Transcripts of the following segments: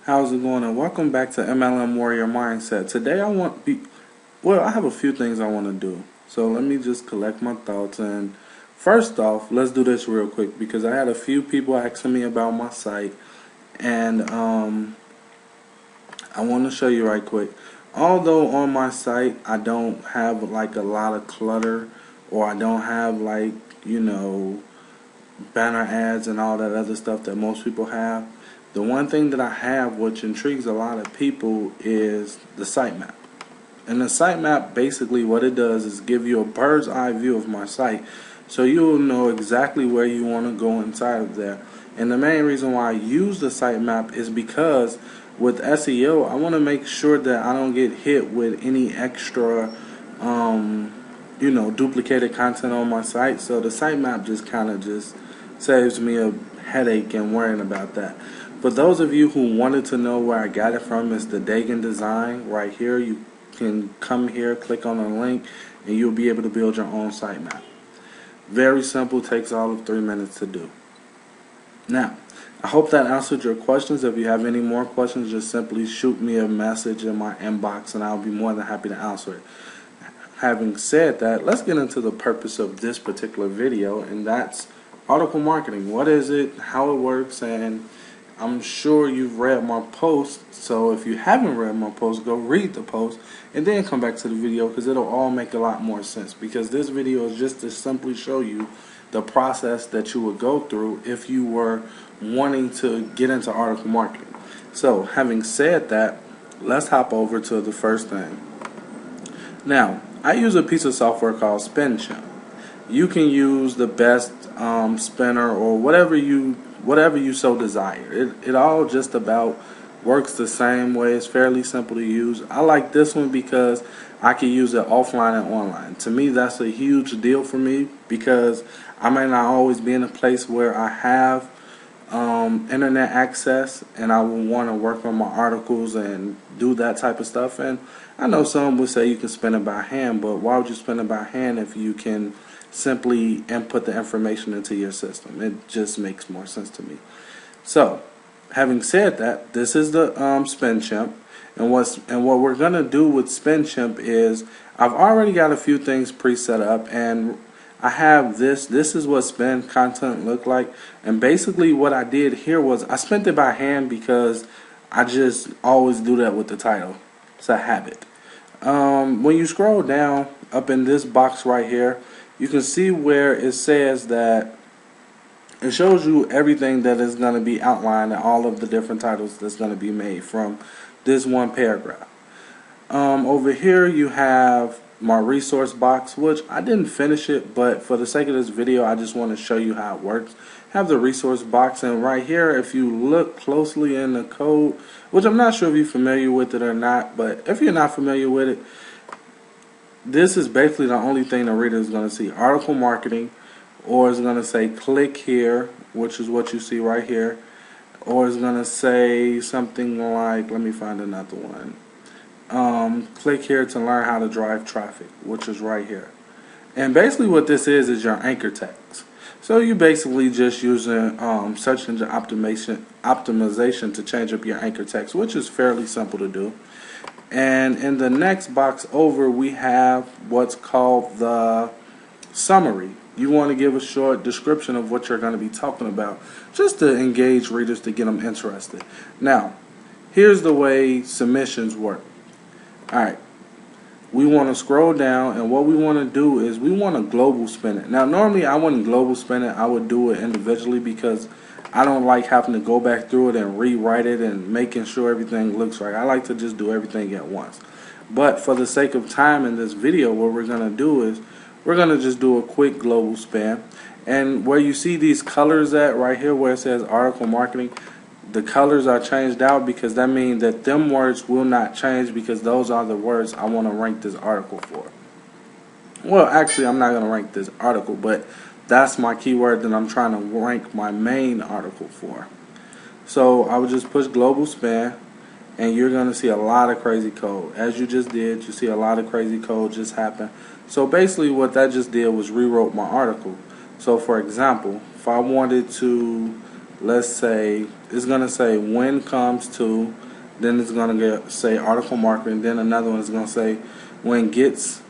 How's it going? And welcome back to MLM Warrior Mindset. Today I have a few things I want to do. So let me just collect my thoughts. And first off, let's do this real quick because I had a few people asking me about my site, and I want to show you right quick. Although on my site I don't have like a lot of clutter, or I don't have like banner ads and all that other stuff that most people have. The one thing that I have which intrigues a lot of people is the sitemap. And the sitemap, basically what it does is give you a bird's eye view of my site, so you'll know exactly where you want to go inside of there. And the main reason why I use the sitemap is because with SEO, I want to make sure that I don't get hit with any extra duplicated content on my site. So the sitemap just kind of just saves me a headache and worrying about that. For those of you who wanted to know where I got it from, it's the Dagon design right here. You can come here, click on the link, and you'll be able to build your own sitemap. Very simple, takes all of 3 minutes to do. Now, I hope that answered your questions. If you have any more questions, just simply shoot me a message in my inbox and I'll be more than happy to answer it. Having said that, let's get into the purpose of this particular video, and that's article marketing. What is it, how it works, and I'm sure you've read my post, so if you haven't read my post, go read the post and then come back to the video, because it'll all make a lot more sense, because this video is just to simply show you the process that you would go through if you were wanting to get into article marketing. So having said that, let's hop over to the first thing. Now, I use a piece of software called SpinChimp. You can use the best spinner or whatever you so desire. It all just about works the same way. It's fairly simple to use. I like this one because I can use it offline and online. To me, that's a huge deal for me, because I may not always be in a place where I have internet access and I will want to work on my articles and do that type of stuff. And I know some would say you can spin it by hand, but why would you spin it by hand if you can simply input the information into your system? It just makes more sense to me. So, having said that, this is the SpinChimp, and what we're gonna do with SpinChimp is I've already got a few things pre-set up, and I have this. This is what spin content look like, and basically what I did here was I spent it by hand because I just always do that with the title. It's a habit. When you scroll down up in this box right here, you can see where it says that it shows you everything that is going to be outlined and all of the different titles that's going to be made from this one paragraph. Over here you have my resource box, which I didn't finish it, but for the sake of this video I just want to show you how it works. Have the resource box, and right here, if you look closely in the code, which I'm not sure if you're familiar with it or not, but if you're not familiar with it, this is basically the only thing the reader is going to see: article marketing, or it's going to say click here, which is what you see right here, or it's going to say something like, let me find another one, click here to learn how to drive traffic, which is right here. And basically what this is your anchor text. So you basically just using search engine optimization to change up your anchor text, which is fairly simple to do. And in the next box over, we have what's called the summary. You want to give a short description of what you're going to be talking about, just to engage readers, to get them interested. Now, here's the way submissions work. Alright, we want to scroll down, and what we want to do is we want to global spin it. Now, normally I wouldn't global spin it. I would do it individually because I don't like having to go back through it and rewrite it and making sure everything looks right. I like to just do everything at once. But for the sake of time in this video, what we're going to do is we're going to just do a quick global span. And where you see these colors at right here where it says article marketing, the colors are changed out because that means that them words will not change, because those are the words I want to rank this article for. Well, actually, I'm not going to rank this article, but that's my keyword that I'm trying to rank my main article for. So I would just push global span, and you're going to see a lot of crazy code. As you just did, you see a lot of crazy code just happen. So basically what that just did was rewrote my article. So for example, if I wanted to let's say it's going to say when comes to, then it's going to say article marketing, then another one is going to say when gets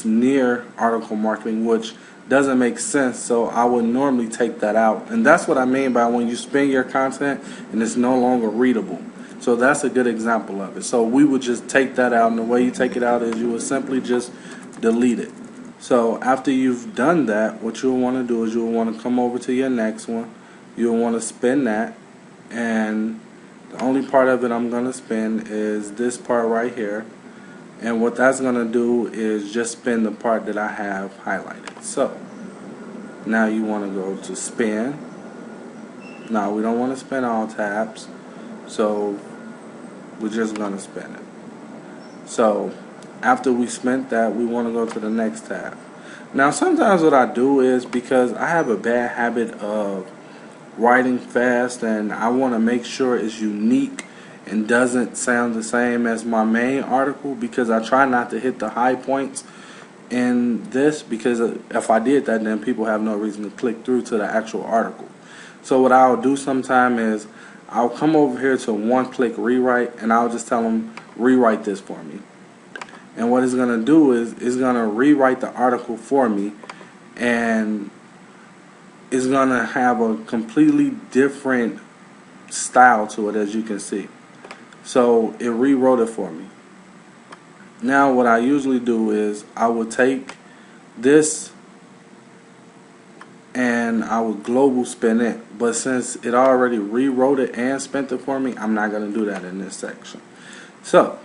near article marketing, which doesn't make sense, so I would normally take that out. And that's what I mean by when you spin your content and it's no longer readable. So that's a good example of it. So we would just take that out, and the way you take it out is you would simply just delete it. So after you've done that, what you'll want to do is you'll want to come over to your next one. You'll want to spin that, and the only part of it I'm going to spin is this part right here. And what that's going to do is just spin the part that I have highlighted. So now you want to go to spin. Now we don't want to spin all tabs, so we're just going to spin it. So after we spent that, we want to go to the next tab. Now sometimes what I do is, because I have a bad habit of writing fast and I want to make sure it's unique and doesn't sound the same as my main article, because I try not to hit the high points in this, because if I did that, then people have no reason to click through to the actual article. So what I'll do sometime is I'll come over here to one-click rewrite, and I'll just tell them rewrite this for me. And what it's going to do is it's going to rewrite the article for me, and it's going to have a completely different style to it, as you can see. So it rewrote it for me. Now what I usually do is I would take this and I would global spin it, but since it already rewrote it and spent it for me, I'm not going to do that in this section. So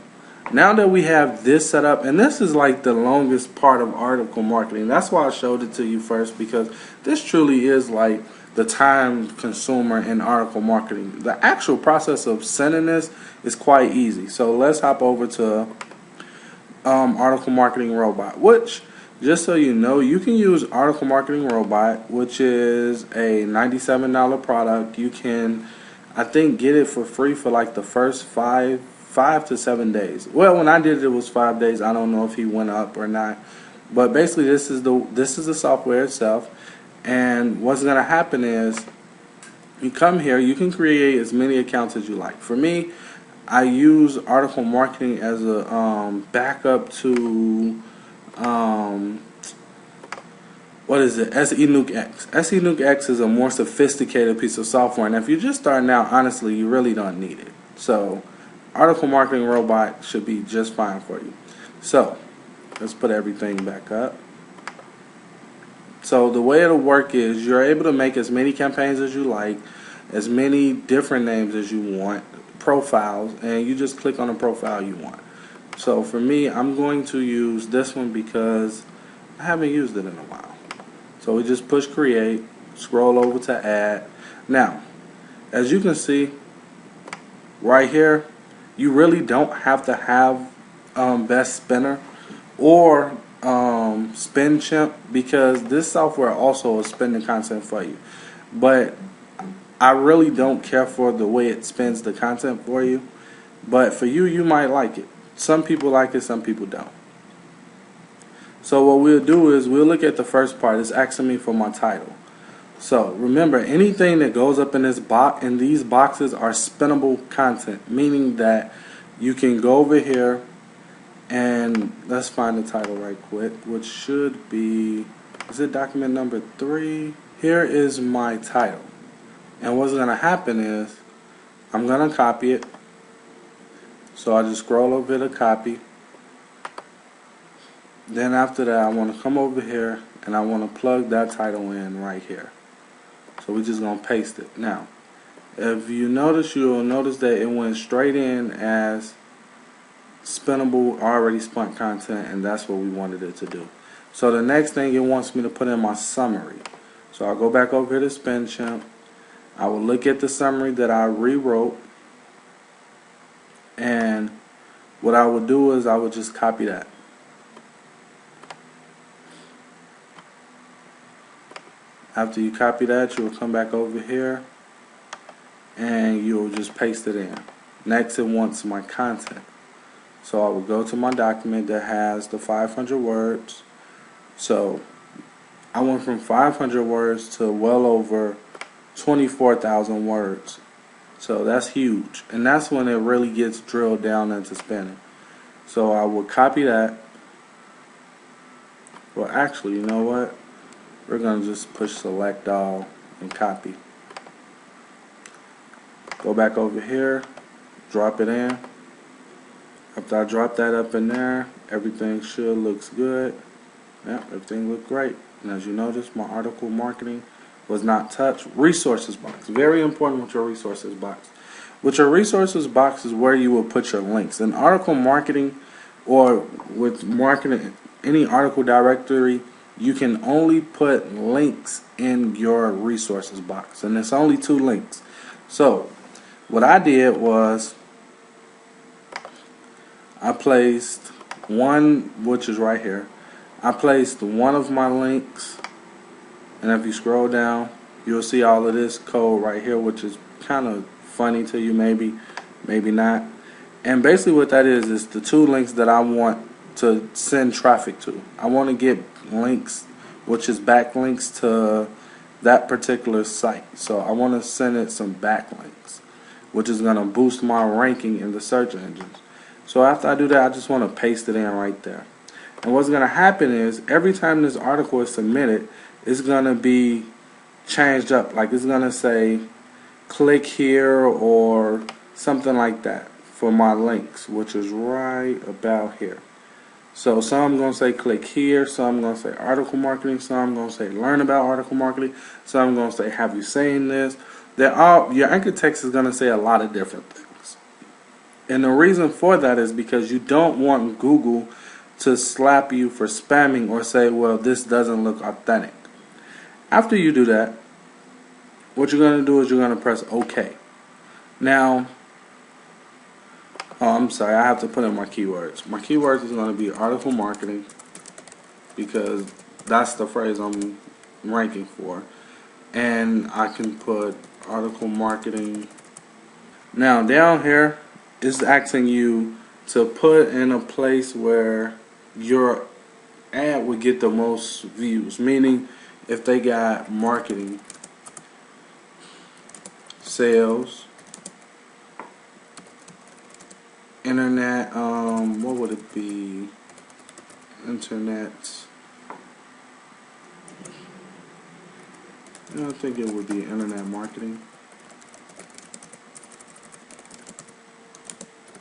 now that we have this set up, and this is like the longest part of article marketing, that's why I showed it to you first, because this truly is like the time consumer in article marketing. The actual process of sending this is quite easy. So let's hop over to Article Marketing Robot, which, just so you know, you can use Article Marketing Robot, which is a $97 product. You can, I think, get it for free for like the first 5 to 7 days. Well, when I did it, it was 5 days. I don't know if he went up or not, but basically this is the software itself. And what's going to happen is you come here, you can create as many accounts as you like. For me, I use article marketing as a backup to what is it? S.E.O X. S.E.O X is a more sophisticated piece of software, and if you're just starting out, honestly, you really don't need it. So Article Marketing Robot should be just fine for you. So let's put everything back up. So the way it'll work is you're able to make as many campaigns as you like, as many different names as you want, profiles, and you just click on the profile you want. So for me, I'm going to use this one because I haven't used it in a while. So we just push create, scroll over to add. Now, as you can see right here, you really don't have to have Best Spinner or SpinChimp, because this software also is spinning content for you. But I really don't care for the way it spins the content for you. But for you, you might like it. Some people like it, some people don't. So what we'll do is we'll look at the first part. It's asking me for my title. So remember, anything that goes up in this box, in these boxes, are spinnable content, meaning that you can go over here and let's find the title right quick, which should be, is it document number 3? Here is my title. And what's going to happen is I'm going to copy it. So I just scroll over to copy. Then after that, I want to come over here and I want to plug that title in right here. So we're just going to paste it. Now, if you notice, you'll notice that it went straight in as spinnable, already spun content, and that's what we wanted it to do. So the next thing, it wants me to put in my summary. So I'll go back over here to SpinChimp. I will look at the summary that I rewrote, and what I would do is I would just copy that. After you copy that, you'll come back over here and you'll just paste it in. Next, it wants my content. So I will go to my document that has the 500 words. So I went from 500 words to well over 24,000 words. So that's huge. And that's when it really gets drilled down into spinning. So I will copy that. Well, actually, you know what? We're going to just push select all and copy. Go back over here, drop it in. After I drop that up in there, everything should looks good. Yeah, everything looked great. And as you notice, my article marketing was not touched. Resources box. Very important with your resources box. With your resources box is where you will put your links. In article marketing or with marketing any article directory, you can only put links in your resources box. And it's only 2 links. So what I did was I placed one, which is right here. I placed one of my links, and if you scroll down, you'll see all of this code right here, which is kind of funny to you, maybe not. And basically what that is the 2 links that I want to send traffic to. I want to get links, which is backlinks to that particular site. So I want to send it some backlinks, which is going to boost my ranking in the search engines. So after I do that, I just want to paste it in right there. And what's going to happen is every time this article is submitted, it's going to be changed up. Like it's going to say click here or something like that for my links, which is right about here. So some I'm going to say click here, some I'm going to say article marketing, some I'm going to say learn about article marketing, some I'm going to say have you seen this. Your anchor text is going to say a lot of different things. And the reason for that is because you don't want Google to slap you for spamming or say, well, this doesn't look authentic. After you do that, what you're going to do is you're going to press OK. Now, I'm sorry, I have to put in my keywords. My keywords is going to be article marketing because that's the phrase I'm ranking for. And I can put article marketing. Now, down here, it's asking you to put in a place where your ad would get the most views, meaning if they got marketing, sales, internet, what would it be? Internet. I think it would be internet marketing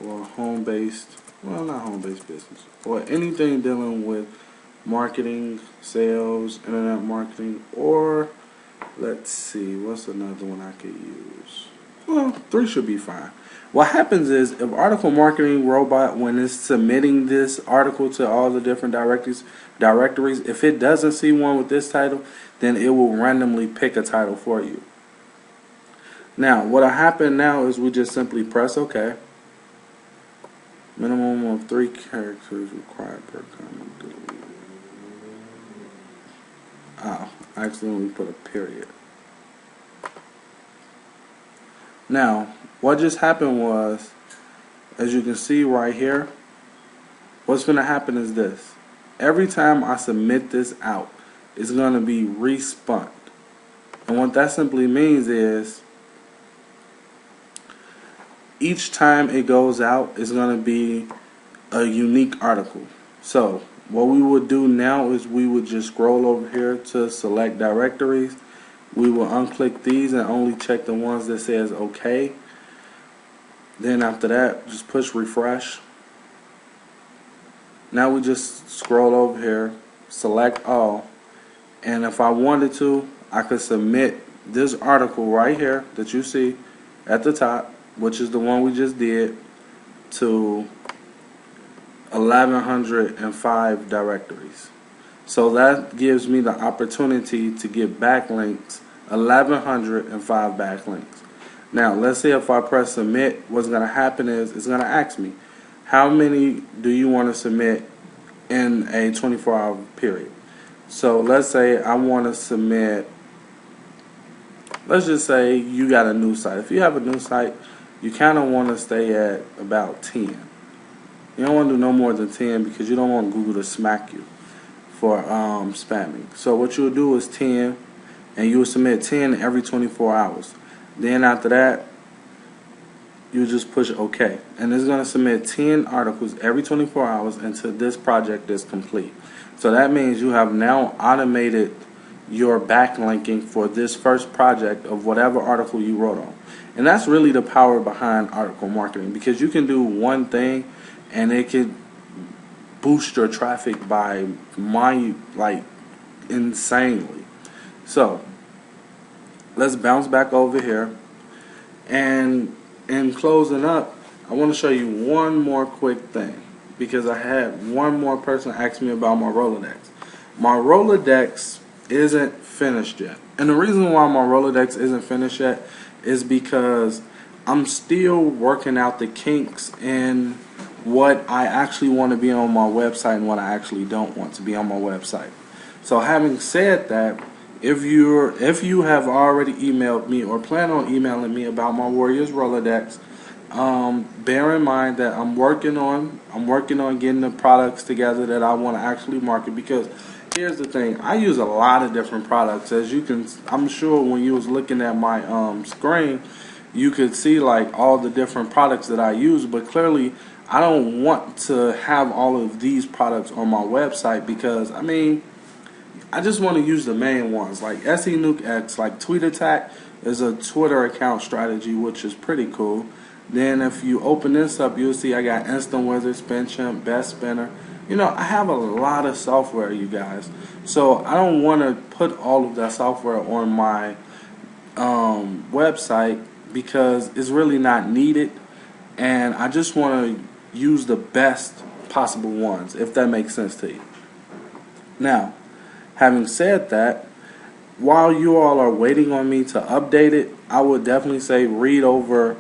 or home-based, well, not home-based business, or anything dealing with marketing, sales, internet marketing, or let's see, what's another one I could use? Well, 3 should be fine. What happens is if article marketing robot, when it's submitting this article to all the different directories, if it doesn't see one with this title, then it will randomly pick a title for you. Now, what'll happen now is we just simply press OK. Minimum of 3 characters required per comment. Delete. Oh, I accidentally put a period. Now, what just happened was, as you can see right here, what's going to happen is this. Every time I submit this out, it's going to be respun. And what that simply means is, each time it goes out, it's going to be a unique article. So, what we would do now is we would just scroll over here to select directories. We will unclick these and only check the ones that says OK. Then after that, just push refresh. Now we just scroll over here, select all, and if I wanted to, I could submit this article right here that you see at the top, which is the one we just did, to 1105 directories. So that gives me the opportunity to get backlinks, 1105 backlinks. Now, let's say if I press submit, what's going to happen is it's going to ask me, how many do you want to submit in a 24-hour period? So let's say I want to submit, let's just say you got a new site. If you have a new site, you kind of want to stay at about 10. You don't want to do no more than 10 because you don't want Google to smack you for spamming. So what you'll do is 10, and you will submit 10 every 24 hours. Then after that, you just push OK, and it's going to submit 10 articles every 24 hours until this project is complete. So that means you have now automated your backlinking for this first project of whatever article you wrote on. And that's really the power behind article marketing, because you can do one thing and it could boost your traffic by insanely. So let's bounce back over here, and in closing up, I want to show you one more quick thing, because I had one more person ask me about my Rolodex. My Rolodex isn't finished yet. And the reason why my Rolodex isn't finished yet is because I'm still working out the kinks in what I actually want to be on my website and what I actually don't want to be on my website. So having said that, if you have already emailed me or plan on emailing me about my Warriors Rolodex, bear in mind that I'm working on getting the products together that I want to actually market. Because here's the thing, I use a lot of different products. As you can, I'm sure when you was looking at my screen, you could see like all the different products that I use. But clearly, I don't want to have all of these products on my website, because I just want to use the main ones, like S.E.O, like Tweet Attack is a Twitter account strategy, which is pretty cool. Then if you open this up, you'll see I got Instant Wizard, SpinChimp, Best Spinner. I have a lot of software, you guys. So I don't want to put all of that software on my website, because it's really not needed. And I just want to use the best possible ones, if that makes sense to you. Now, having said that, while you all are waiting on me to update it, I would definitely say read over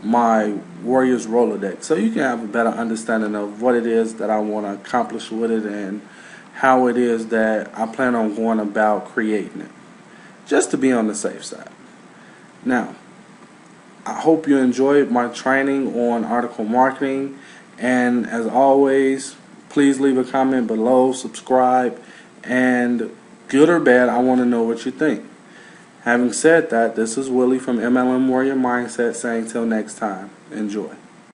my Warriors Rolodex, so you can have a better understanding of what it is that I want to accomplish with it and how it is that I plan on going about creating it, just to be on the safe side. Now, I hope you enjoyed my training on article marketing, and as always, please leave a comment below, subscribe, and good or bad, I want to know what you think. Having said that, this is Willie from MLM Warrior Mindset saying till next time, enjoy.